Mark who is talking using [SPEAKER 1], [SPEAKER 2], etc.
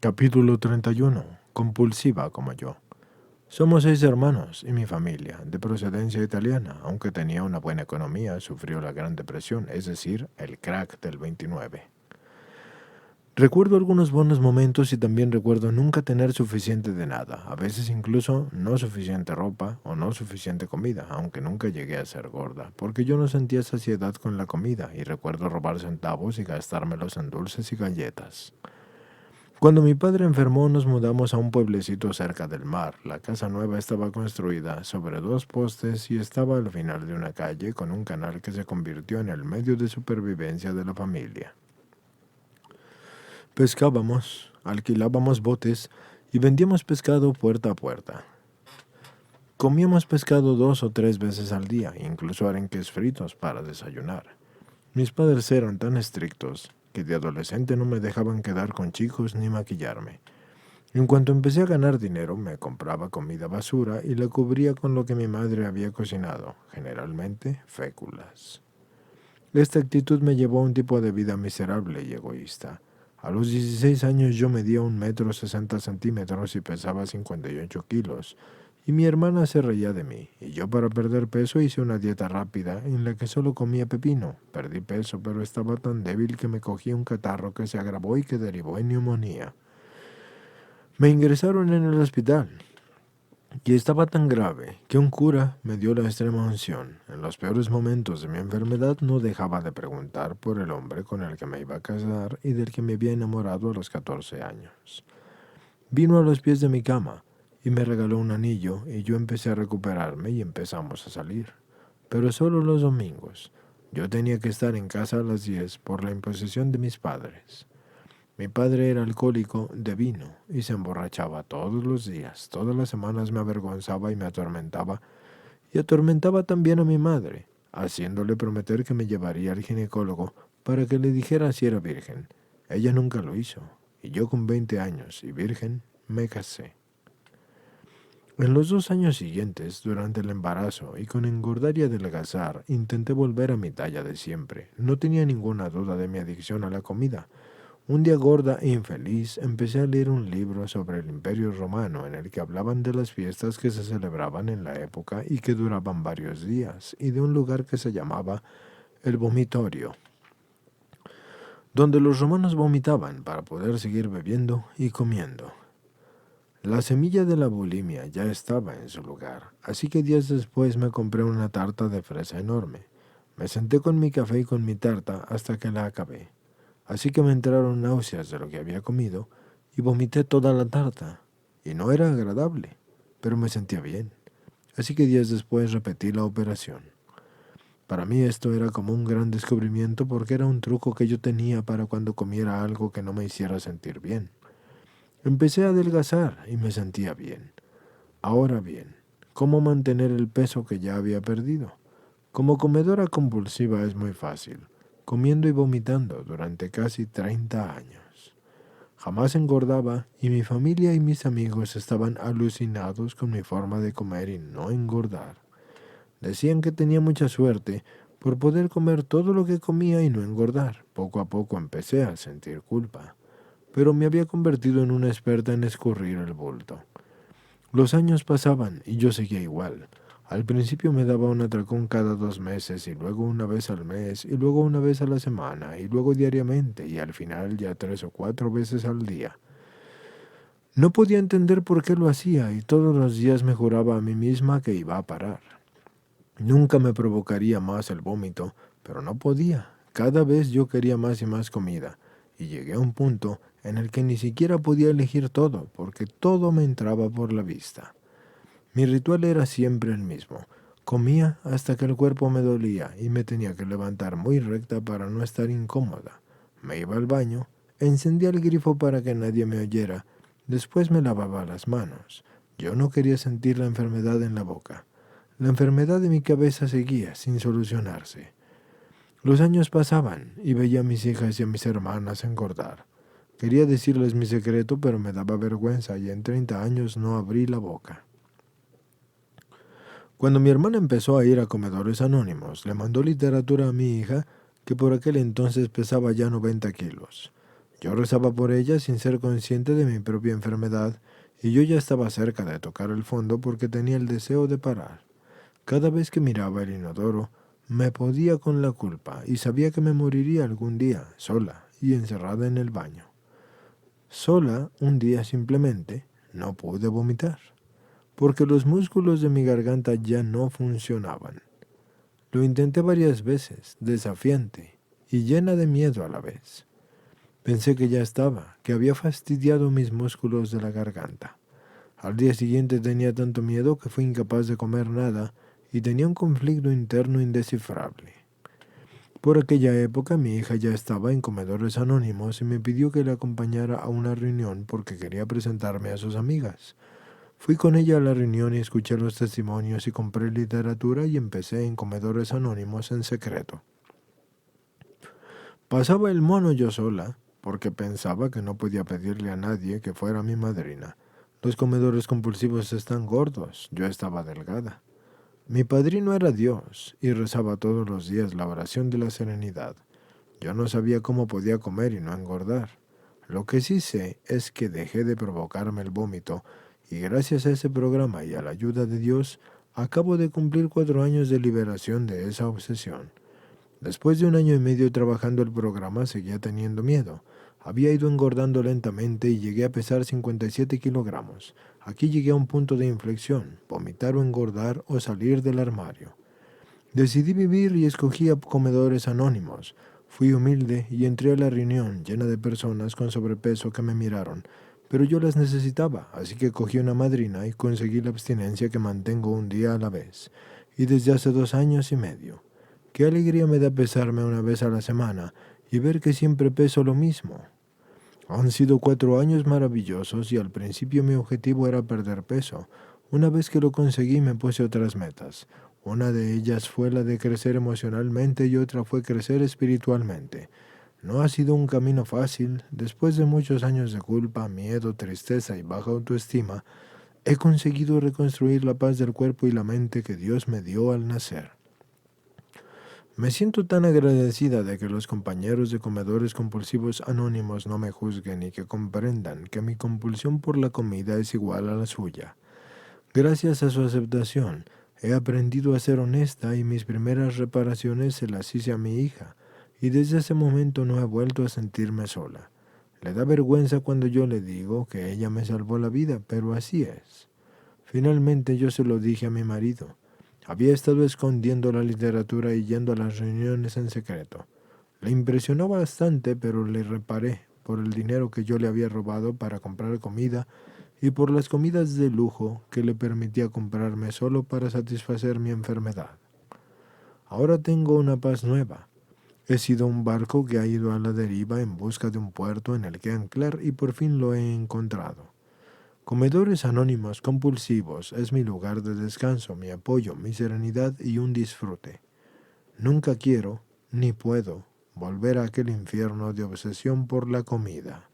[SPEAKER 1] Capítulo 31. Compulsiva como yo. Somos 6 hermanos y mi familia, de procedencia italiana, aunque tenía una buena economía, sufrió la Gran Depresión, es decir, el crack del 29. Recuerdo algunos buenos momentos y también recuerdo nunca tener suficiente de nada, a veces incluso no suficiente ropa o no suficiente comida, aunque nunca llegué a ser gorda, porque yo no sentía saciedad con la comida y recuerdo robar centavos y gastármelos en dulces y galletas. Cuando mi padre enfermó, nos mudamos a un pueblecito cerca del mar. La casa nueva estaba construida sobre 2 postes y estaba al final de una calle con un canal que se convirtió en el medio de supervivencia de la familia. Pescábamos, alquilábamos botes y vendíamos pescado puerta a puerta. Comíamos pescado 2 o 3 veces al día, incluso arenques fritos para desayunar. Mis padres eran tan estrictos que de adolescente no me dejaban quedar con chicos ni maquillarme. En cuanto empecé a ganar dinero, me compraba comida basura y la cubría con lo que mi madre había cocinado, generalmente féculas. Esta actitud me llevó a un tipo de vida miserable y egoísta. A los 16 años yo medía 1,60 m y pesaba 58 kilos, y mi hermana se reía de mí, y yo para perder peso hice una dieta rápida en la que solo comía pepino. Perdí peso, pero estaba tan débil que me cogí un catarro que se agravó y que derivó en neumonía. Me ingresaron en el hospital y estaba tan grave que un cura me dio la extrema unción. En los peores momentos de mi enfermedad no dejaba de preguntar por el hombre con el que me iba a casar y del que me había enamorado a los 14 años. Vino a los pies de mi cama y me regaló un anillo y yo empecé a recuperarme y empezamos a salir. Pero solo los domingos. Yo tenía que estar en casa a las 10 por la imposición de mis padres. Mi padre era alcohólico de vino y se emborrachaba todos los días. Todas las semanas me avergonzaba y me atormentaba, y atormentaba también a mi madre, haciéndole prometer que me llevaría al ginecólogo para que le dijera si era virgen. Ella nunca lo hizo, y yo con 20 años y virgen me casé. En los 2 años siguientes, durante el embarazo y con engordar y adelgazar, intenté volver a mi talla de siempre. No tenía ninguna duda de mi adicción a la comida. Un día gorda e infeliz, empecé a leer un libro sobre el Imperio Romano en el que hablaban de las fiestas que se celebraban en la época y que duraban varios días, y de un lugar que se llamaba el vomitorio, donde los romanos vomitaban para poder seguir bebiendo y comiendo. La semilla de la bulimia ya estaba en su lugar, así que días después me compré una tarta de fresa enorme. Me senté con mi café y con mi tarta hasta que la acabé. Así que me entraron náuseas de lo que había comido y vomité toda la tarta. Y no era agradable, pero me sentía bien. Así que días después repetí la operación. Para mí esto era como un gran descubrimiento porque era un truco que yo tenía para cuando comiera algo que no me hiciera sentir bien. Empecé a adelgazar y me sentía bien. Ahora bien, ¿cómo mantener el peso que ya había perdido? Como comedora compulsiva es muy fácil, comiendo y vomitando durante casi 30 años. Jamás engordaba y mi familia y mis amigos estaban alucinados con mi forma de comer y no engordar. Decían que tenía mucha suerte por poder comer todo lo que comía y no engordar. Poco a poco empecé a sentir culpa, pero me había convertido en una experta en escurrir el bulto. Los años pasaban y yo seguía igual. Al principio me daba un atracón cada 2 meses y luego una vez al mes y luego una vez a la semana y luego diariamente y al final ya 3 o 4 veces al día. No podía entender por qué lo hacía y todos los días me juraba a mí misma que iba a parar. Nunca me provocaría más el vómito, pero no podía. Cada vez yo quería más y más comida y llegué a un punto en el que ni siquiera podía elegir todo porque todo me entraba por la vista. Mi ritual era siempre el mismo. Comía hasta que el cuerpo me dolía y me tenía que levantar muy recta para no estar incómoda. Me iba al baño, encendía el grifo para que nadie me oyera, después me lavaba las manos. Yo no quería sentir la enfermedad en la boca. La enfermedad de mi cabeza seguía sin solucionarse. Los años pasaban y veía a mis hijas y a mis hermanas engordar. Quería decirles mi secreto, pero me daba vergüenza y en 30 años no abrí la boca. Cuando mi hermana empezó a ir a comedores anónimos, le mandó literatura a mi hija, que por aquel entonces pesaba ya 90 kilos. Yo rezaba por ella sin ser consciente de mi propia enfermedad, y yo ya estaba cerca de tocar el fondo porque tenía el deseo de parar. Cada vez que miraba el inodoro, me podía con la culpa y sabía que me moriría algún día, sola y encerrada en el baño. Sola, un día simplemente, no pude vomitar, porque los músculos de mi garganta ya no funcionaban. Lo intenté varias veces, desafiante y llena de miedo a la vez. Pensé que ya estaba, que había fastidiado mis músculos de la garganta. Al día siguiente tenía tanto miedo que fui incapaz de comer nada y tenía un conflicto interno indescifrable. Por aquella época mi hija ya estaba en Comedores Anónimos y me pidió que la acompañara a una reunión porque quería presentarme a sus amigas. Fui con ella a la reunión y escuché los testimonios y compré literatura y empecé en Comedores Anónimos en secreto. Pasaba el mono yo sola, porque pensaba que no podía pedirle a nadie que fuera mi madrina. Los comedores compulsivos están gordos, yo estaba delgada. Mi padrino era Dios y rezaba todos los días la oración de la serenidad. Yo no sabía cómo podía comer y no engordar. Lo que sí sé es que dejé de provocarme el vómito y gracias a ese programa y a la ayuda de Dios, acabo de cumplir 4 años de liberación de esa obsesión. Después de 1 año y medio trabajando el programa, seguía teniendo miedo. Había ido engordando lentamente y llegué a pesar 57 kilogramos. Aquí llegué a un punto de inflexión, vomitar o engordar o salir del armario. Decidí vivir y escogí a Comedores Anónimos. Fui humilde y entré a la reunión llena de personas con sobrepeso que me miraron, pero yo las necesitaba, así que cogí una madrina y conseguí la abstinencia que mantengo un día a la vez, y desde hace 2 años y medio. Qué alegría me da pesarme una vez a la semana y ver que siempre peso lo mismo. Han sido 4 años maravillosos y al principio mi objetivo era perder peso. Una vez que lo conseguí me puse otras metas. Una de ellas fue la de crecer emocionalmente y otra fue crecer espiritualmente. No ha sido un camino fácil. Después de muchos años de culpa, miedo, tristeza y baja autoestima, he conseguido reconstruir la paz del cuerpo y la mente que Dios me dio al nacer. Me siento tan agradecida de que los compañeros de Comedores Compulsivos Anónimos no me juzguen y que comprendan que mi compulsión por la comida es igual a la suya. Gracias a su aceptación, he aprendido a ser honesta y mis primeras reparaciones se las hice a mi hija, y desde ese momento no he vuelto a sentirme sola. Le da vergüenza cuando yo le digo que ella me salvó la vida, pero así es. Finalmente yo se lo dije a mi marido. Había estado escondiendo la literatura y yendo a las reuniones en secreto. Le impresionó bastante, pero le reparé por el dinero que yo le había robado para comprar comida y por las comidas de lujo que le permitía comprarme solo para satisfacer mi enfermedad. Ahora tengo una paz nueva. He sido un barco que ha ido a la deriva en busca de un puerto en el que anclar y por fin lo he encontrado. Comedores Anónimos Compulsivos es mi lugar de descanso, mi apoyo, mi serenidad y un disfrute. Nunca quiero, ni puedo, volver a aquel infierno de obsesión por la comida.